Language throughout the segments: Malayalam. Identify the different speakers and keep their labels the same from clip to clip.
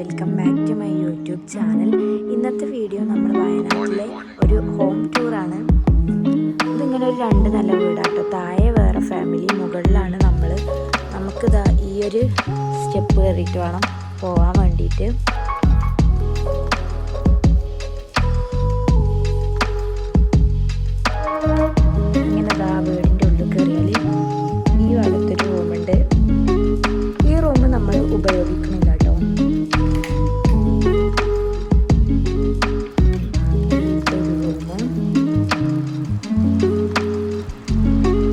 Speaker 1: Welcome back to my YouTube channel. ഇന്നത്തെ വീഡിയോ നമ്മൾ വയനാട്ടിലെ ഒരു ഹോം ടൂറാണ്. ഇതിങ്ങനെ ഒരു 2 നില വീടാട്ടോ. താഴെ വേറെ ഫാമിലി, മുകളിലാണ് നമുക്കിതാ ഈ ഒരു സ്റ്റെപ്പ് കയറിയിട്ട് വേണം പോകാൻ വേണ്ടിയിട്ട്. ഇങ്ങനെ ദാ വീടിൻ്റെ ഉള്ളിൽ കയറിയാൽ ഈ ഭാഗത്തൊരു റൂമുണ്ട്. ഈ റൂം നമ്മൾ ഉപയോഗിക്കുന്നില്ല കേട്ടോ.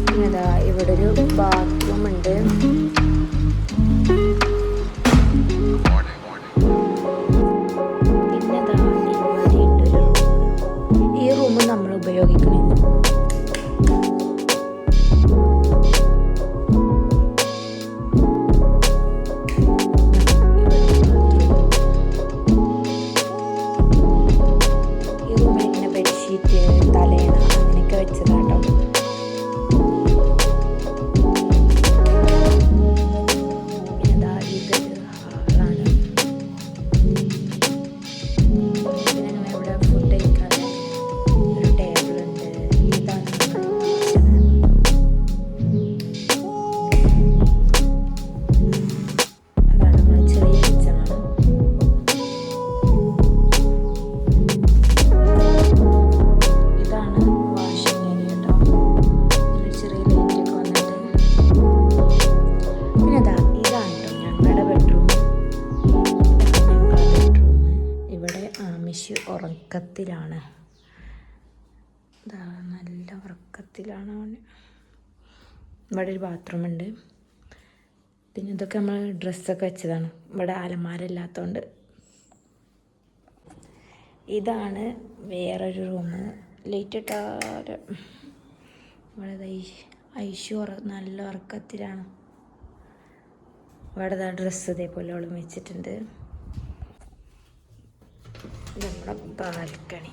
Speaker 1: പിന്നെ ഇവിടെ ഒരു ബാത്റൂം ഉണ്ട്. പിന്നെ ഇവിടെ ഉണ്ട് ഒരു റൂം. ഈ റൂം നമ്മൾ ഉപയോഗിക്കണില്ല. തലേണ അങ്ങനെയൊക്കെ വെച്ചതാട്ടോ. പിന്നെ ഇതൊരു ഹാളാണ്. പിന്നെ ഇവിടെ ഫുഡ് കഴിക്കാൻ ഒരു ടേബിളുണ്ട്. ഇതാണ് അതാണ് നമ്മൾ ചെറിയ കിച്ചണാണ്. ഉറക്കത്തിലാണ്, നല്ല ഉറക്കത്തിലാണ് അവൻ. ഇവിടെ ഒരു ബാത്റൂം ഉണ്ട്. പിന്നെ ഇതൊക്കെ നമ്മൾ ഡ്രസ്സൊക്കെ വെച്ചതാണ്. ഇവിടെ അലമാര ഇല്ലാത്തതുകൊണ്ട്. ഇതാണ് വേറൊരു റൂം. ലൈറ്റ് ഇട്ടാൽ ഇവിടെ ഐശു നല്ല ഉറക്കത്തിലാണ്. ഇവിടെ ഡ്രസ്സ് ഇതേപോലെ അവളും വെച്ചിട്ടുണ്ട്. നമ്മുടെ ബാൽക്കണി.